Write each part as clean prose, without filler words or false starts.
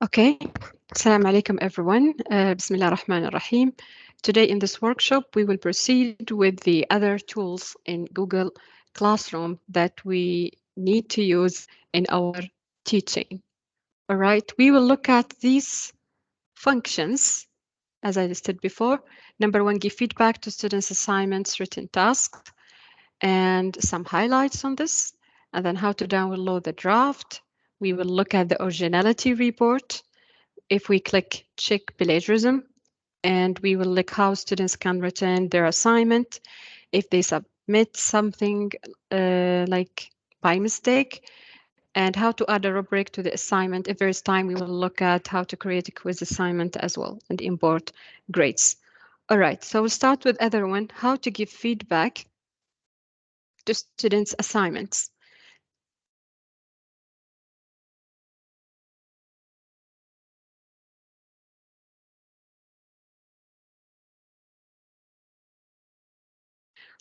Okay, Assalamu alaikum everyone. Bismillah ar-Rahman ar-Rahim. Today in this workshop, we will proceed with the other tools in Google Classroom that we need to use in our teaching. All right, we will look at these functions, as I listed before. Number one, give feedback to students' assignments, written tasks, and some highlights on this, and then how to download the draft. We will look at the originality report. If we click check plagiarism, and we will look how students can return their assignment if they submit something like by mistake, and how to add a rubric to the assignment. If there is time, we will look at how to create a quiz assignment as well and import grades. All right, so we'll start with other one, how to give feedback to students' assignments.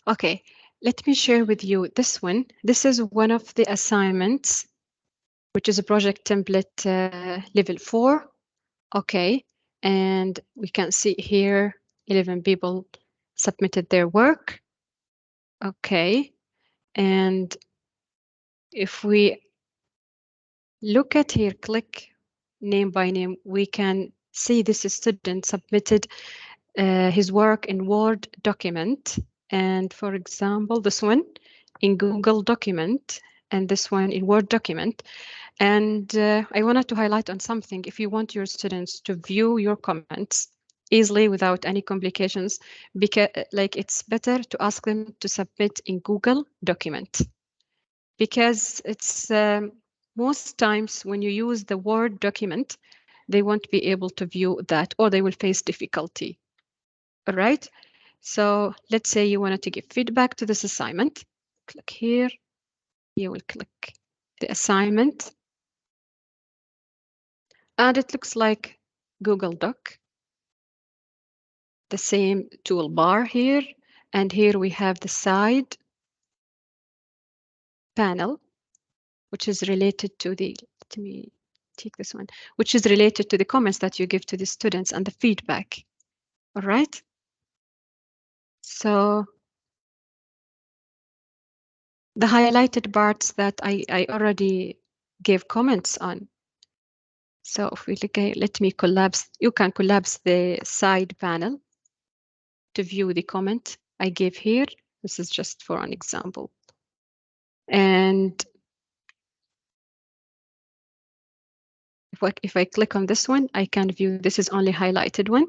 Okay, let me share with you this one. This is one of the assignments, which is a project template level 4. Okay, and we can see here 11 people submitted their work. Okay, and if we look at here, click name by name, we can see this student submitted his work in Word document. And for example, this one in Google document and this one in Word document. And I wanted to highlight on something. If you want your students to view your comments easily without any complications, because like it's better to ask them to submit in Google document, because it's most times when you use the Word document, they won't be able to view that, or they will face difficulty. All right. So let's say you wanted to give feedback to this assignment. Click here. You will click the assignment. And it looks like Google Doc. The same toolbar here. And here we have the side panel, which is related to the, let me take this one, which is related to the comments that you give to the students and the feedback. All right. So the highlighted parts that I already gave comments on. So if we look at, let me collapse, you can collapse the side panel to view the comment I gave here. This is just for an example. And if I click on this one, I can view, this is only highlighted one,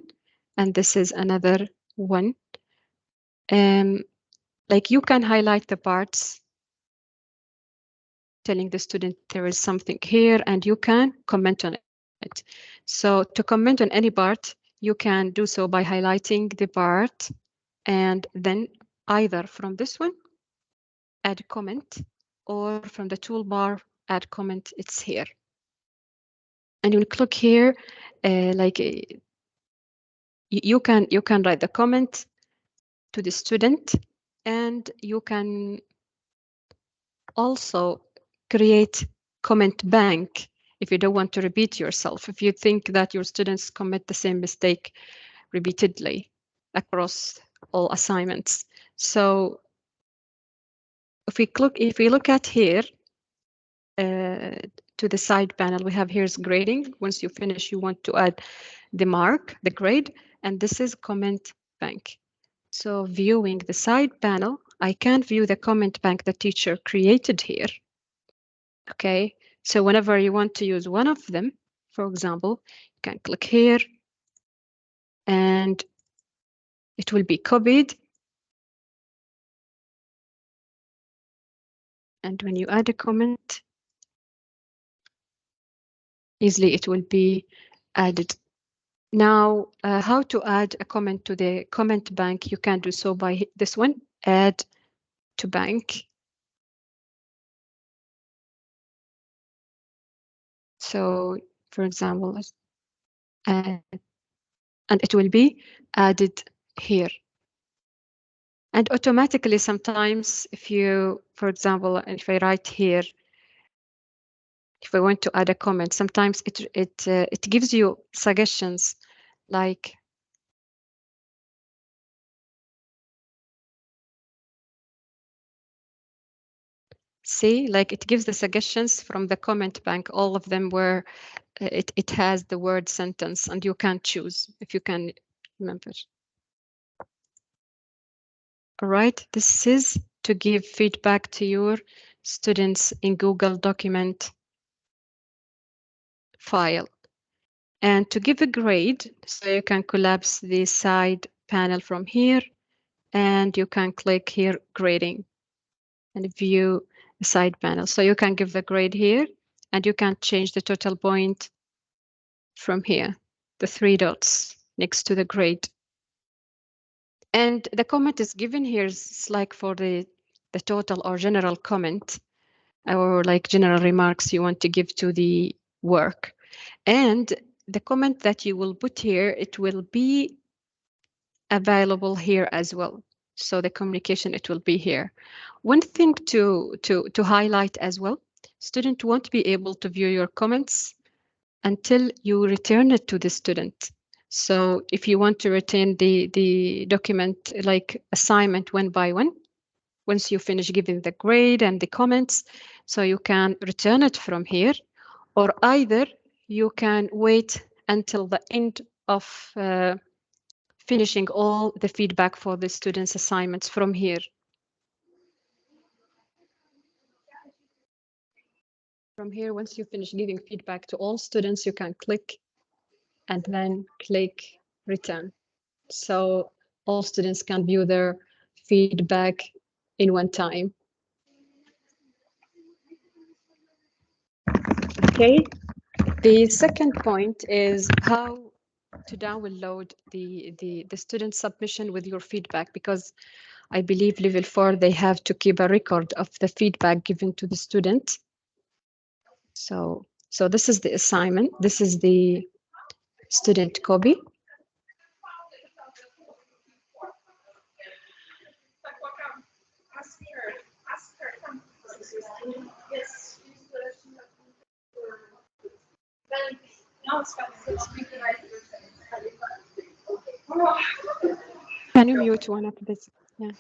and this is another one. Like you can highlight the parts telling the student there is something here, and you can comment on it. So to comment on any part, you can do so by highlighting the part, and then either from this one, add comment, or from the toolbar, add comment, it's here. And you'll click here, you can write the comment to the student, and you can also create comment bank if you don't want to repeat yourself, if you think that your students commit the same mistake repeatedly across all assignments. So if we look at here to the side panel, we have here's grading. Once you finish, you want to add the mark, the grade, and this is comment bank. So viewing the side panel, I can view the comment bank the teacher created here. Okay, so whenever you want to use one of them, for example, you can click here and it will be copied. And when you add a comment, easily it will be added. Now, how to add a comment to the comment bank? You can do so by this one, add to bank. So, for example, and it will be added here. And automatically, sometimes if you, for example, if I write here, if we want to add a comment, sometimes it gives you suggestions, like see, like it gives the suggestions from the comment bank, all of them where it has the word sentence, and you can choose if you can remember. All right, this is to give feedback to your students in Google document file. And to give a grade, so you can collapse the side panel from here, and you can click here, grading, and view the side panel. So you can give the grade here, and you can change the total point from here, the 3 dots next to the grade. And the comment is given here is like for the total or general comment, or like general remarks you want to give to the work. And the comment that you will put here, it will be available here as well. So the communication, it will be here. One thing to highlight as well, student won't be able to view your comments until you return it to the student. So if you want to retain the document like assignment one by one, once you finish giving the grade and the comments, so you can return it from here, or either you can wait until the end of finishing all the feedback for the students' assignments from here. From here, once you finish giving feedback to all students, you can click and then click return. So all students can view their feedback in one time. Okay, the second point is how to download the student submission with your feedback, because I believe level 4, they have to keep a record of the feedback given to the student. So this is the assignment. This is the student copy. Can you mute one of this? Yeah.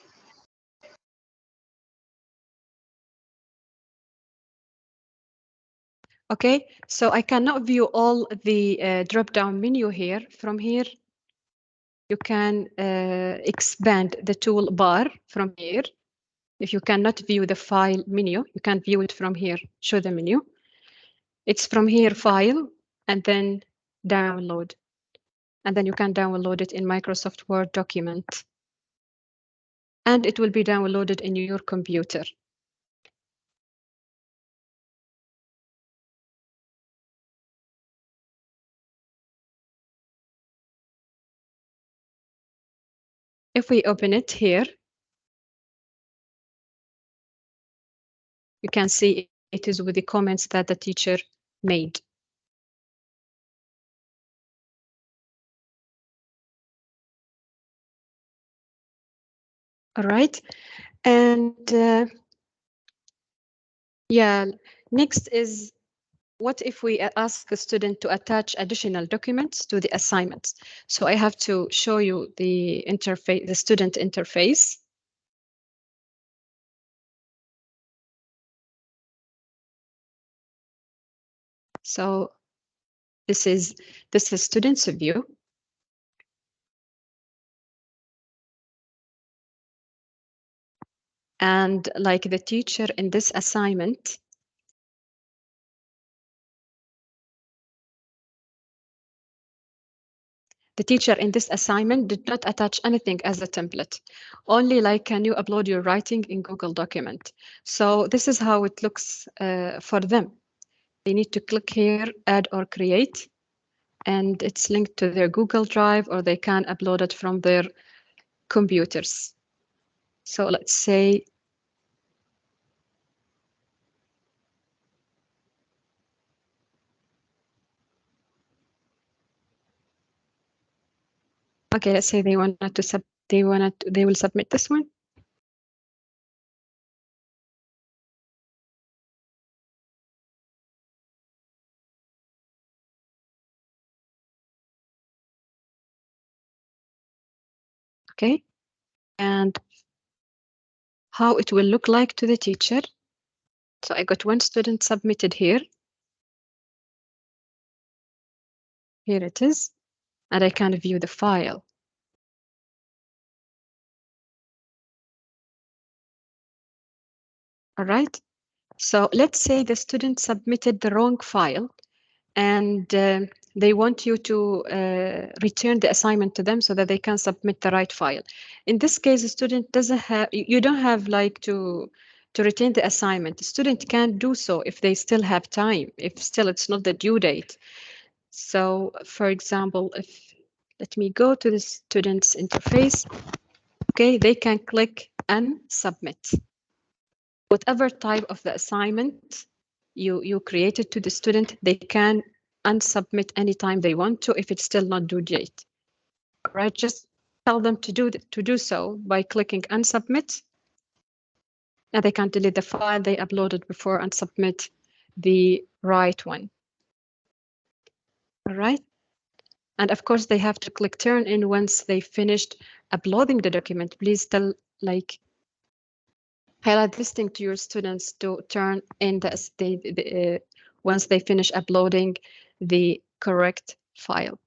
Okay, so I cannot view all the drop-down menu here. From here, you can expand the toolbar from here. If you cannot view the file menu, you can view it from here, show the menu. It's from here, file, and then download. And then you can download it in Microsoft Word document. And it will be downloaded in your computer. If we open it here, you can see it is with the comments that the teacher made. All right, and yeah, next is, what if we ask the student to attach additional documents to the assignments? So I have to show you the interface, the student interface. So this is student's view. And like the teacher in this assignment, the teacher in this assignment did not attach anything as a template, only like, can you upload your writing in Google document? So this is how it looks for them. They need to click here, add or create, and it's linked to their Google Drive, or they can upload it from their computers. So let's say okay, let's say they wanted to they will submit this one. Okay, and how it will look like to the teacher. So I got one student submitted here. Here it is, and I can view the file. All right. So let's say the student submitted the wrong file, and they want you to return the assignment to them so that they can submit the right file. In this case, the student doesn't have, you don't have like to retain the assignment. The student can do so if they still have time, if still it's not the due date. So for example, if, let me go to the student's interface. Okay, they can click and submit. Whatever type of the assignment you created to the student, they can unsubmit anytime they want to if it's still not due date. Right? Just tell them to do so by clicking unsubmit, and they can delete the file they uploaded before and submit the right one. All right. And of course, they have to click turn in once they finished uploading the document. Please tell, like, highlight this thing to your students to turn in once they finish uploading the correct file.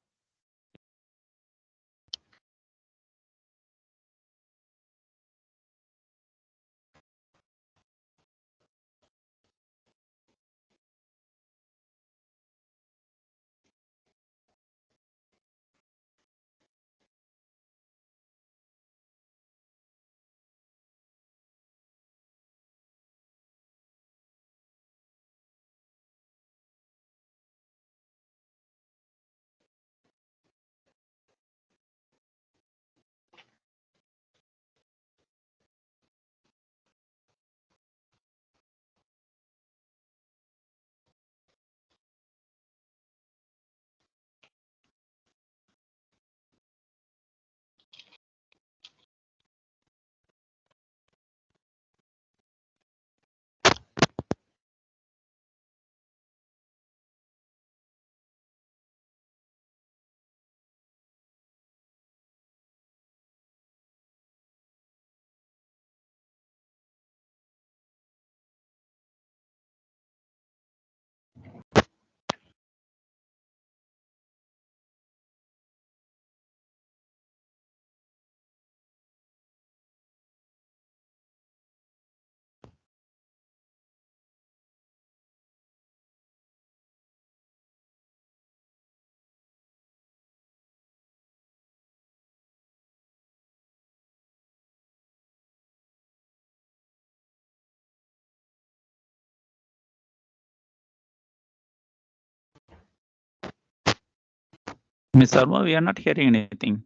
Ms. Sarma, we are not hearing anything.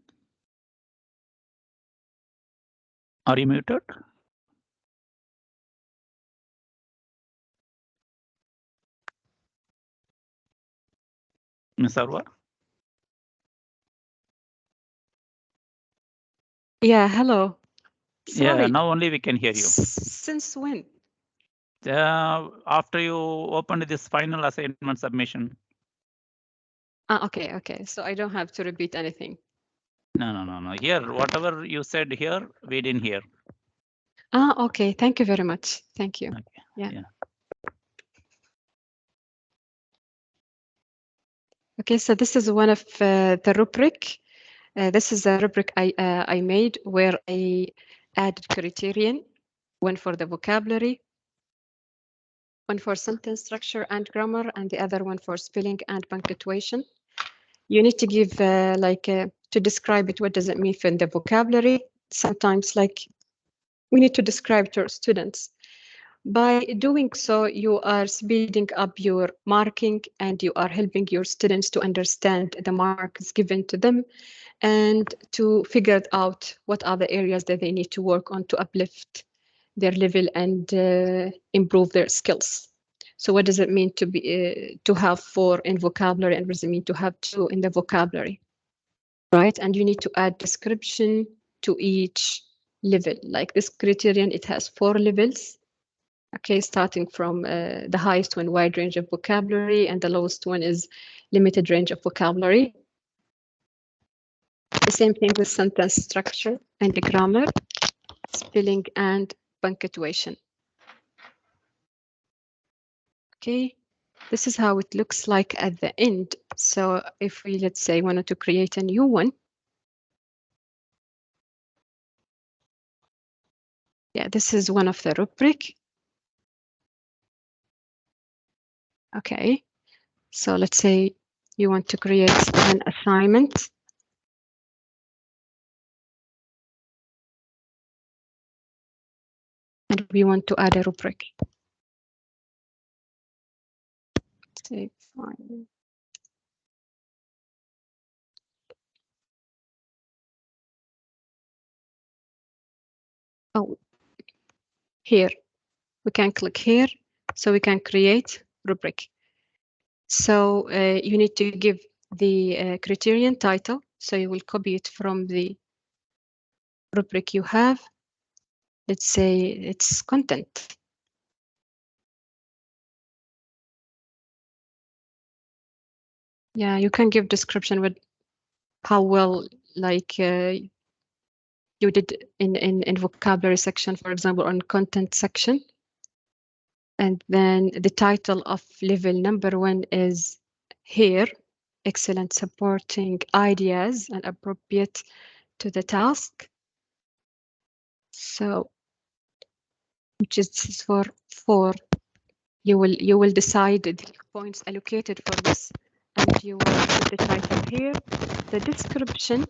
Are you muted? Ms. Sarma? Yeah, hello. Sorry. Yeah, now only we can hear you. Since when? After you opened this final assignment submission. Okay, okay. So I don't have to repeat anything. No. Here, whatever you said here, we didn't hear. Okay. Thank you very much. Thank you. Okay. Yeah. Okay, so this is one of the rubric. This is a rubric I made where I added criterion, one for the vocabulary, one for sentence structure and grammar, and the other one for spelling and punctuation. You need to give to describe it, what does it mean for the vocabulary? Sometimes like we need to describe to our students. By doing so, you are speeding up your marking and you are helping your students to understand the marks given to them and to figure out what are the areas that they need to work on to uplift their level and improve their skills. So what does it mean to be to have 4 in vocabulary, and what does it mean to have 2 in the vocabulary, right? And you need to add description to each level. Like this criterion, it has 4 levels. Okay, starting from the highest one, wide range of vocabulary, and the lowest one is limited range of vocabulary. The same thing with sentence structure and the grammar, spelling and punctuation. Okay, this is how it looks like at the end. So if we, let's say, wanted to create a new one, yeah, this is one of the rubric. Okay, so let's say you want to create an assignment. And we want to add a rubric. Say fine. Oh, here we can click here, so we can create rubric. So you need to give the criterion title. So you will copy it from the rubric you have. Let's say it's content. Yeah, you can give description with how well, like you did in vocabulary section, for example, on content section. And then the title of level number 1 is here, excellent supporting ideas and appropriate to the task. So, which is for 4, you will decide the points allocated for this, and you will put the title here. The description,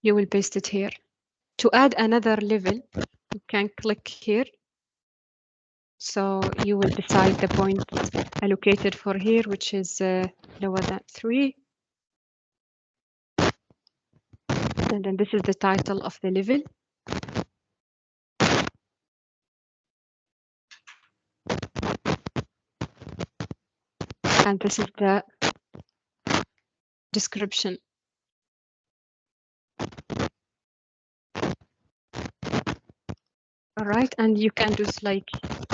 you will paste it here. To add another level, you can click here. So you will decide the point allocated for here, which is lower than 3. And then this is the title of the level. And this is the description. All right, and you can do like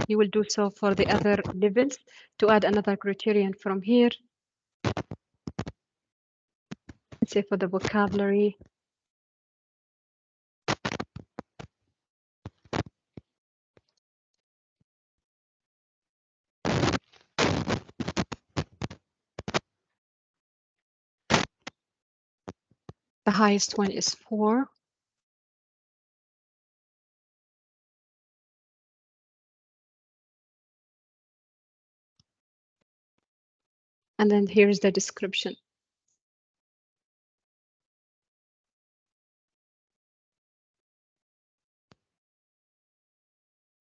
you will do so for the other levels. To add another criterion from here, let's say for the vocabulary, the highest one is 4. And then here's the description.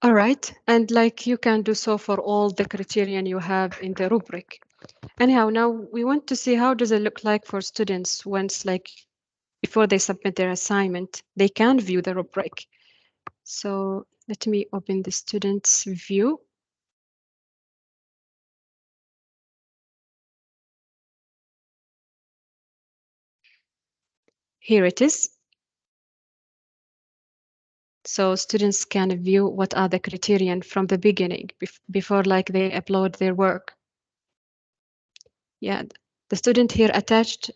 All right, and like you can do so for all the criterion you have in the rubric. Anyhow, now we want to see how does it look like for students once, like, before they submit their assignment, they can view the rubric. So let me open the student's view. Here it is. So students can view what are the criterion from the beginning before like they upload their work. Yeah, the student here attached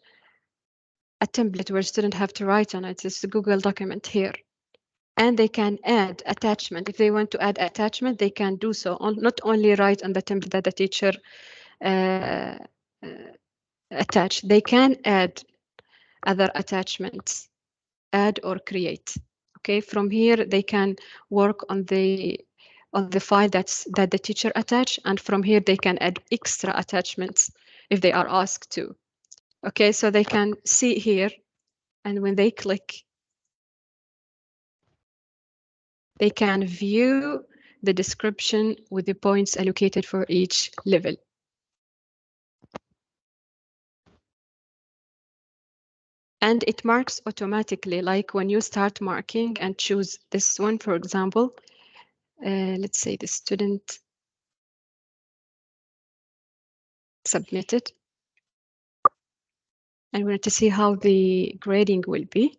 a template where students have to write on it. It's a Google document here. And they can add attachment. If they want to add attachment, they can do so. Not only write on the template that the teacher attached. They can add other attachments, add or create. Okay, from here they can work on the file that the teacher attached, and from here they can add extra attachments if they are asked to. Okay, so they can see here, and when they click, they can view the description with the points allocated for each level. And it marks automatically, like when you start marking and choose this one, for example, let's say the student submitted. And we want to see how the grading will be.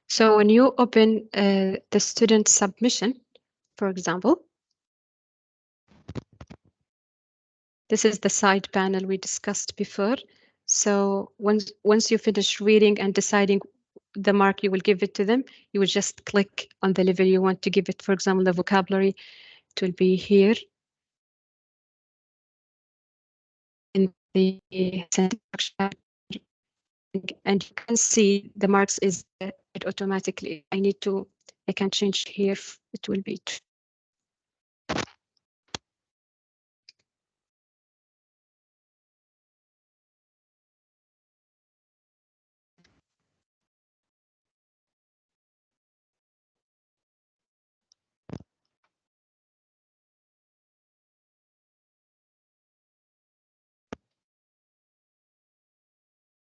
So when you open the student submission, for example, this is the side panel we discussed before. So once you finish reading and deciding the mark you will give it to them, you will just click on the level you want to give it. For example, the vocabulary, it will be here in the sentence structure, and you can see the marks is it automatically. I can change here. It will be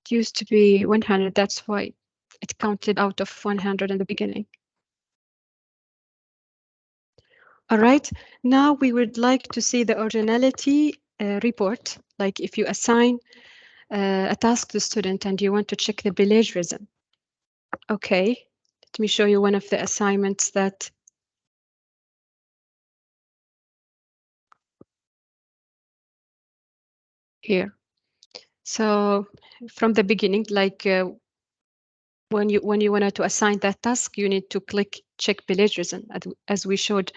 it used to be 100. That's why it counted out of 100 in the beginning. All right, now we would like to see the originality report. Like if you assign a task to student and you want to check the plagiarism. Okay, let me show you one of the assignments that here. So from the beginning, like when you wanted to assign that task, you need to click check plagiarism, as we showed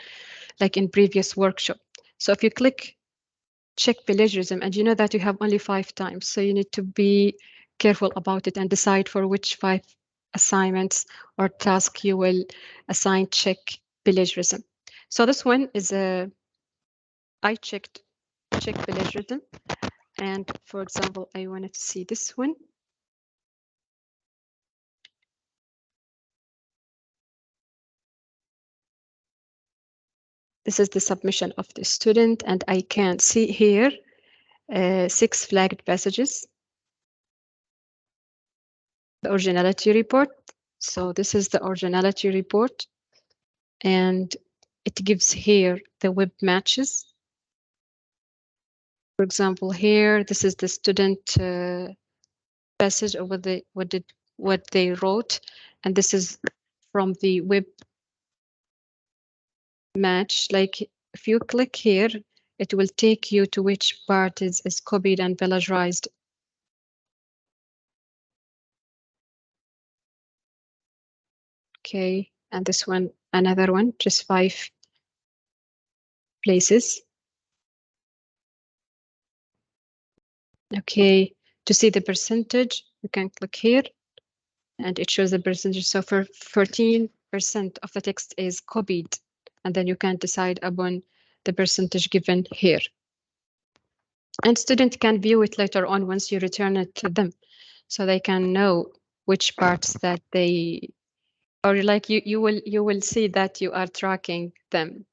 like in previous workshop. So if you click check plagiarism and you know that you have only 5 times, so you need to be careful about it and decide for which 5 assignments or task you will assign check plagiarism. So this one is I checked check plagiarism, and for example I wanted to see this one. This is the submission of the student, and I can see here 6 flagged passages. The originality report. So this is the originality report, and it gives here the web matches. For example, here this is the student passage of what they wrote, and this is from the web match. Like if you click here, it will take you to which part is copied and plagiarized. Okay, and this one, another one, just 5 places. Okay, to see the percentage, you can click here and it shows the percentage. So for 14% of the text is copied, and then you can decide upon the percentage given here. And student can view it later on once you return it to them, so they can know which parts that they, or like you will see that you are tracking them.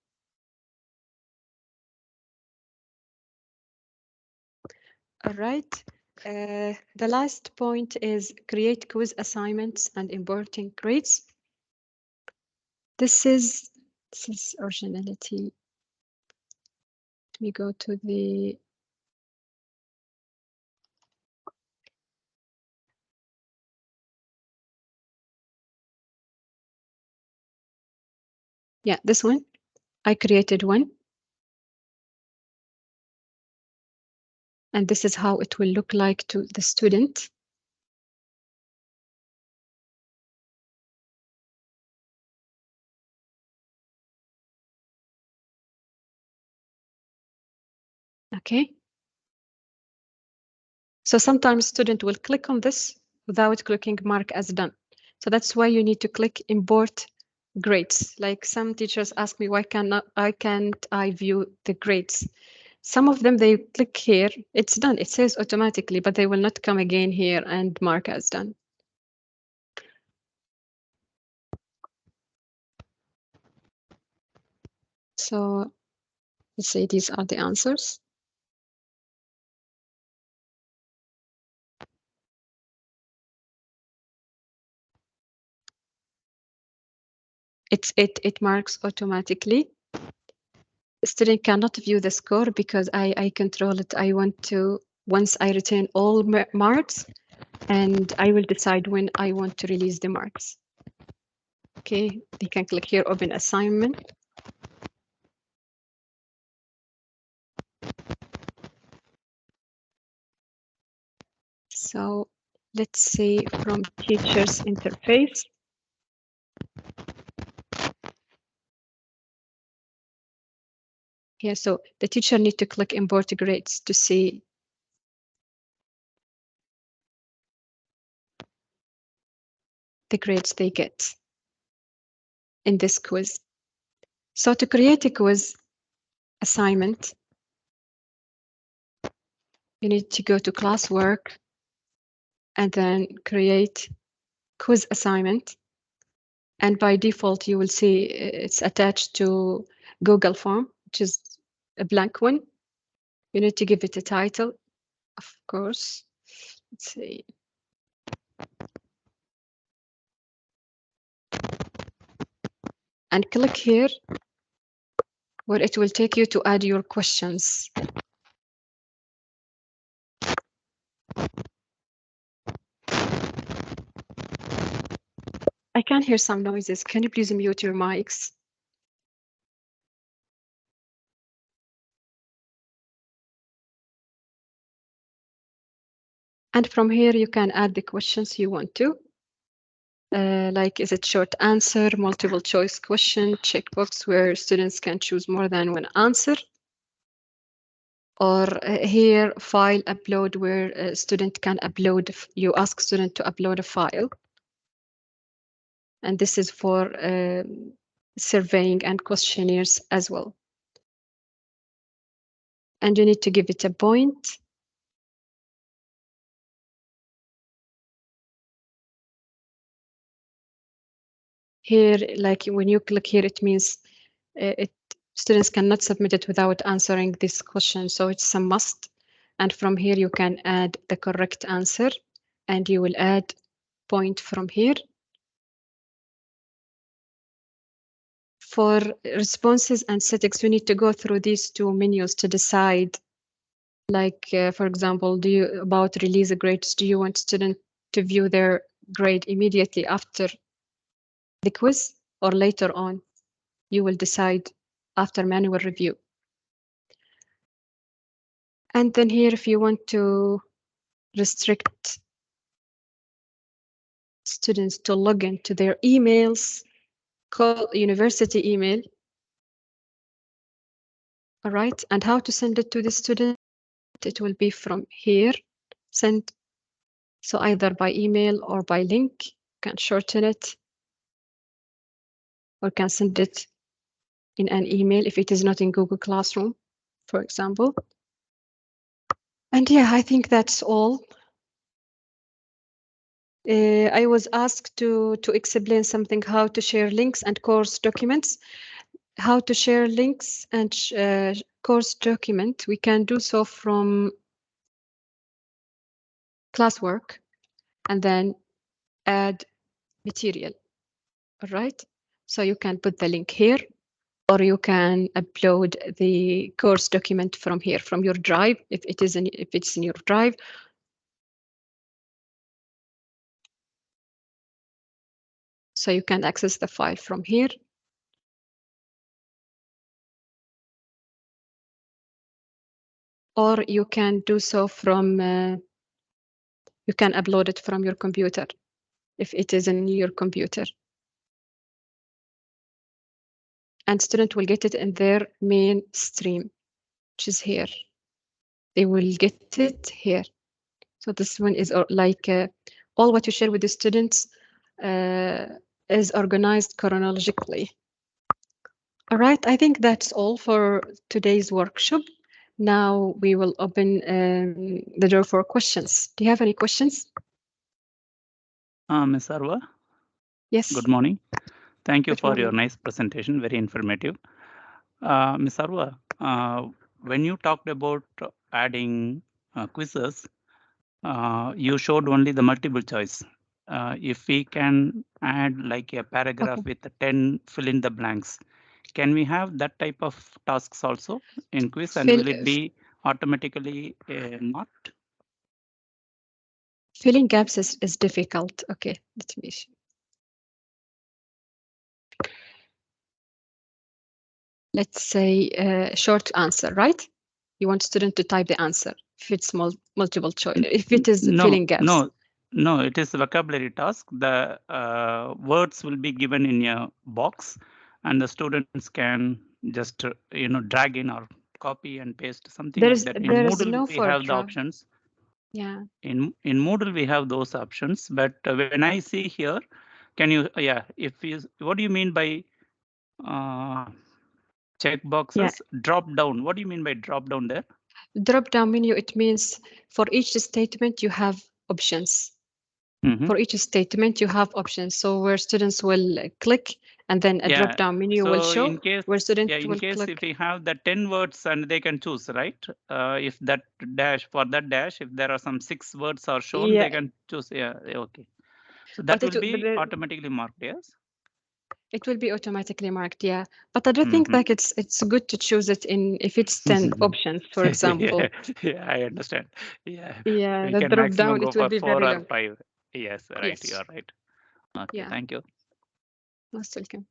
All right. The last point is create quiz assignments and importing grades. This is originality. Let me go to the this one. I created one. And this is how it will look like to the student. Okay. So sometimes student will click on this without clicking mark as done. So that's why you need to click import grades. Like some teachers ask me, why can't I view the grades? Some of them, they click here, it's done. It says automatically, but they will not come again here and mark as done. So let's say these are the answers. It marks automatically. The student cannot view the score because I control it. I want to, once I retain all marks, and I will decide when I want to release the marks. Okay, they can click here, open assignment. So let's see from teacher's interface. Here, so the teacher need to click import grades to see the grades they get in this quiz. So to create a quiz assignment, you need to go to classwork and then create quiz assignment. And by default, you will see it's attached to Google form, which is a blank one. You need to give it a title, of course. Let's see. And click here where it will take you to add your questions. I can hear some noises. Can you please mute your mics? And from here, you can add the questions you want to. Like, is it short answer, multiple choice question, checkbox where students can choose more than one answer? Or here, file upload where a student can upload, you ask student to upload a file. And this is for surveying and questionnaires as well. And you need to give it a point. Here, like when you click here, it means students cannot submit it without answering this question. So it's a must. And from here, you can add the correct answer and you will add point from here. For responses and settings, you need to go through these two menus to decide. Like, for example, about release grades, do you want student to view their grade immediately after the quiz or later on? You will decide after manual review. And then here, if you want to restrict students to log into their emails, call university email. All right, and how to send it to the student? It will be from here, send. So either by email or by link, you can shorten it or can send it in an email if it is not in Google Classroom, for example. And yeah, I think that's all. I was asked to explain something, how to share links and course documents. How to share links and course document. We can do so from classwork and then add material. All right. So you can put the link here, or you can upload the course document from here, from your drive, if it's in your drive. So you can access the file from here. Or you can do so from, you can upload it from your computer, if it is in your computer. And student will get it in their main stream, which is here. They will get it here. So this one is like all what you share with the students is organized chronologically. All right, I think that's all for today's workshop. Now we will open the door for questions. Do you have any questions? Ms. Arwa? Yes. Good morning. Thank you Good for morning. your nice presentation, very informative. Ms. Arwa, when you talked about adding quizzes, you showed only the multiple choice. If we can add like a paragraph Okay. with 10 fill in the blanks, can we have that type of tasks also in quiz, and will it be automatically marked? Filling gaps is difficult. Okay, let me see. let's say a short answer, right? You want student to type the answer if it's multiple choice, if it is filling gaps. No, it is a vocabulary task. The words will be given in a box, and the students can just drag in or copy and paste something like that. In There's Moodle, no we for have the drag. options. Yeah. In Moodle, we have those options. But when I see here, can you? Yeah, if you, what do you mean by check Yeah. boxes? Drop down. What do you mean by drop down there? Drop down menu, it means for each statement you have options. For each statement you have options. So where students will click and then a drop down menu will So show in case, where students in will case click. if we have the 10 words and they can choose, right? If that dash, for that dash, if there are some 6 words are shown, Yeah, they can choose. Yeah, okay. So that but will but be automatically marked, yes? it will be automatically marked, yeah. But I do think like it's good to choose it in if it's 10 options, for example. Yeah, I understand. Yeah, Yeah, we the can drop maximum down, go it will for be 4 very or long. 5. Yes, right, you Yes. are right. Okay, Yeah, thank you. most welcome.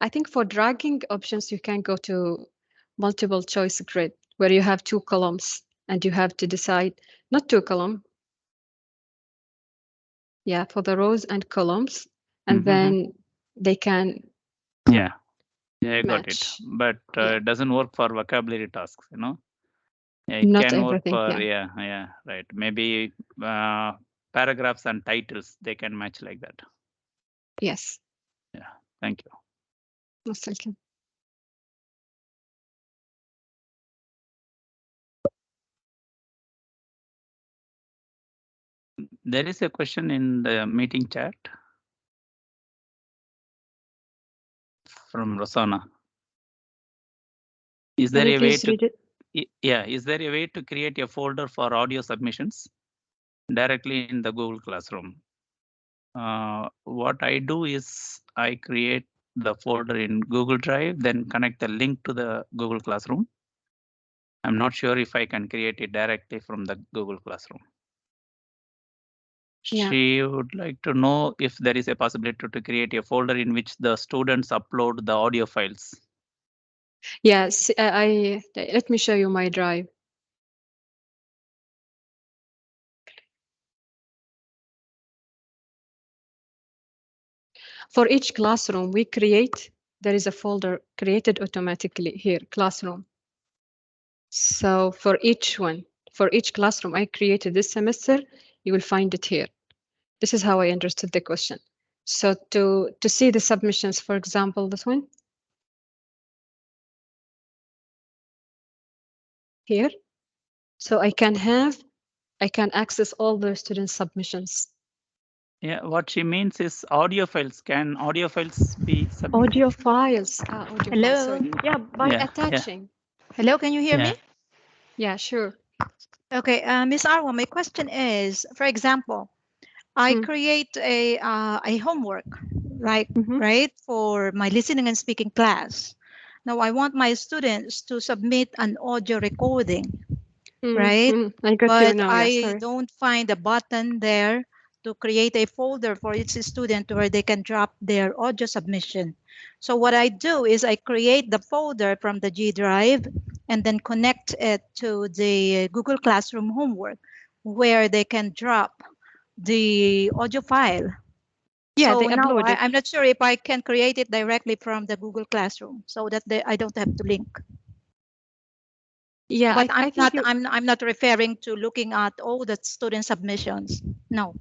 I think for dragging options, you can go to multiple choice grid where you have 2 columns and you have to decide, not 2 column, yeah, for the rows and columns, and then they can Yeah, I got it. match. But Yeah, it doesn't work for vocabulary tasks, Yeah, it not can work everything, for, yeah. yeah, right. Maybe paragraphs and titles, they can match like that. Yes, Yeah, thank you. most welcome. There is a question in the meeting chat from Rosanna. Is Can there you a way please to, read it? yeah, is there a way to create a folder for audio submissions directly in the Google Classroom? What I do is I create the folder in Google Drive, then connect the link to the Google Classroom. I'm not sure if I can create it directly from the Google Classroom. Yeah. She would like to know if there is a possibility to create a folder in which the students upload the audio files. Yes, let me show you my drive. For each classroom we create, there is a folder created automatically here, classroom. So for each one, for each classroom I created this semester, you will find it here. This is how I understood the question. So to see the submissions, for example, this one here. So I can access all the student submissions. Yeah, what she means is audio files. Can audio files be submitted? Audio files. Audio Hello. files, sorry. Yeah, by Yeah, attaching. Hello, can you hear yeah. me? Yeah, sure. Okay, Miss Arwa, my question is, for example, I create a homework, like right, for my listening and speaking class. Now I want my students to submit an audio recording, right? I got you But now. Yeah, I sorry. don't find a button there to create a folder for each student where they can drop their audio submission. So what I do is I create the folder from the G Drive and then connect it to the Google Classroom homework where they can drop the audio file. Yeah, So they now upload it. I'm not sure if I can create it directly from the Google Classroom so that I don't have to link. Yeah, But I think you. I'm not referring to looking at all the student submissions. No.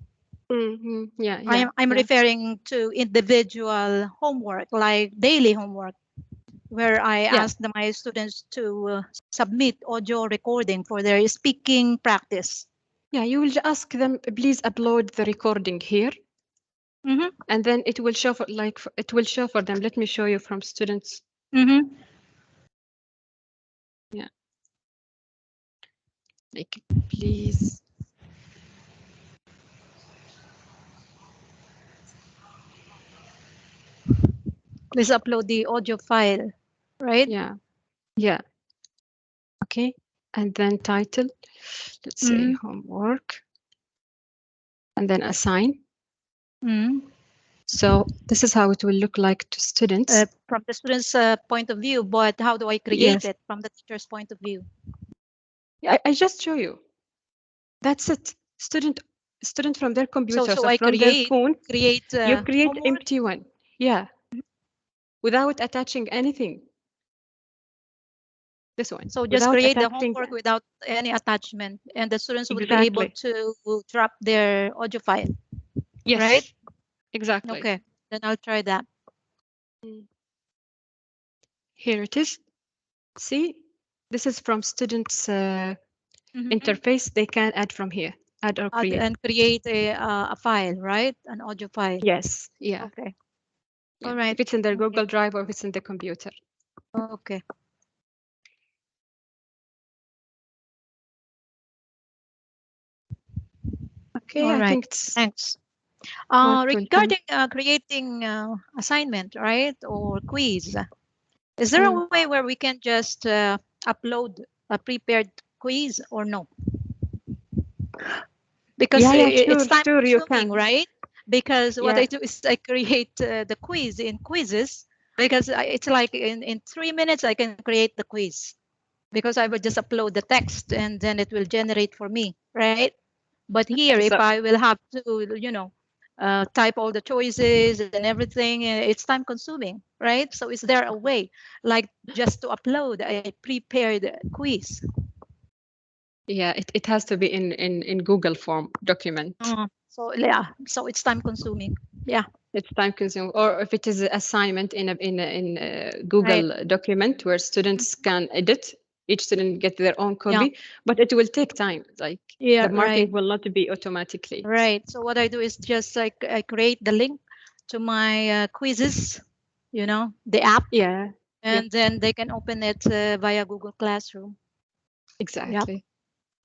Yeah. I'm referring to individual homework, like daily homework, where I ask my students to submit audio recording for their speaking practice. Yeah, you will ask them, please upload the recording here. And then it will show for it will show for them. Let me show you from students. Yeah. Like, please. Please upload the audio file, right? Yeah. Okay. And then title, let's say homework. And then assign. So this is how it will look like to students. From the student's point of view, but how do I create Yes. it from the teacher's point of view? I just show you. That's it. Student from their computer, So so I from their create phone, you create homework. empty one. Yeah, without attaching anything. This one. So just without create the attaching. homework without any attachment, and the students will be able Exactly. to drop their audio file. Yes. Right? Exactly. Okay, then I'll try that. Here it is. See, this is from students' interface. They can add from here. Add or create. And create a file, right? An audio file. Yes. Yeah. Okay. Yeah. All right. If it's in their Google Drive or if it's in the computer. Okay. Okay, All I right. think it's Thanks. welcome. Regarding creating assignment, right, or quiz, is there a way where we can just upload a prepared quiz or no? Because it's time sure, you consuming, can. right? Because what Yeah. I do is I create the quiz in quizzes, because it's like in 3 minutes I can create the quiz, because I would just upload the text and then it will generate for me, right? But here, if So- I will have to, type all the choices and everything, it's time consuming, right? So is there a way like just to upload a prepared quiz? Yeah, it has to be in Google form document. So yeah, so it's time consuming. Yeah. It's time consuming. Or if it is an assignment in a Google document where students can edit, each student get their own copy, but it will take time. Like the marking will not be automatically. Right. So what I do is just like I create the link to my quizzes, the app. Yeah. And then they can open it via Google Classroom. Exactly.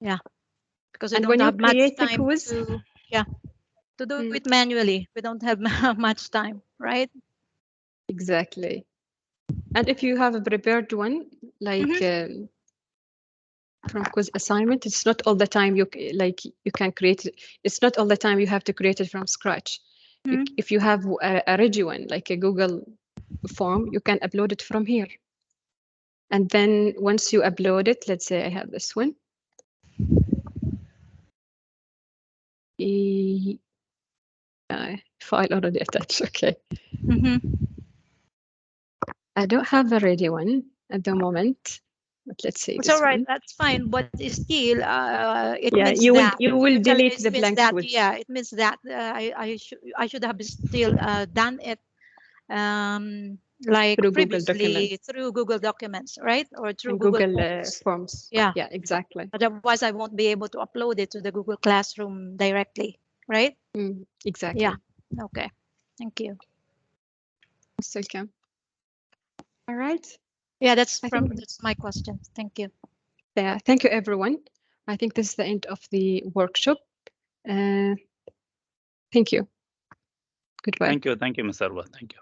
Yeah. Because we And don't when you have much create a time quiz, to do it manually. We don't have much time, right? exactly. And if you have a prepared one, like from quiz assignment, it's not all the time you can create it. It's not all the time you have to create it from scratch. If you have a ready one, like a Google form, you can upload it from here. And then once you upload it, let's say I have this one. File already attached. Okay. I don't have a ready one at the moment, but let's see. It's this all right. one. That's fine. But still, it Yeah, means you that will delete the it means blank that quiz. yeah, it means that I should have still done it like through previously through Google Documents, right? Or through Google Forms. Forms. Yeah. Yeah, exactly. Otherwise, I won't be able to upload it to the Google Classroom directly, right? Exactly. Yeah. Okay. Thank you. Most welcome. All right. Yeah, that's my question. Thank you. Yeah, thank you, everyone. I think this is the end of the workshop. Thank you. Goodbye. Thank you, Ms. Arwa. Thank you.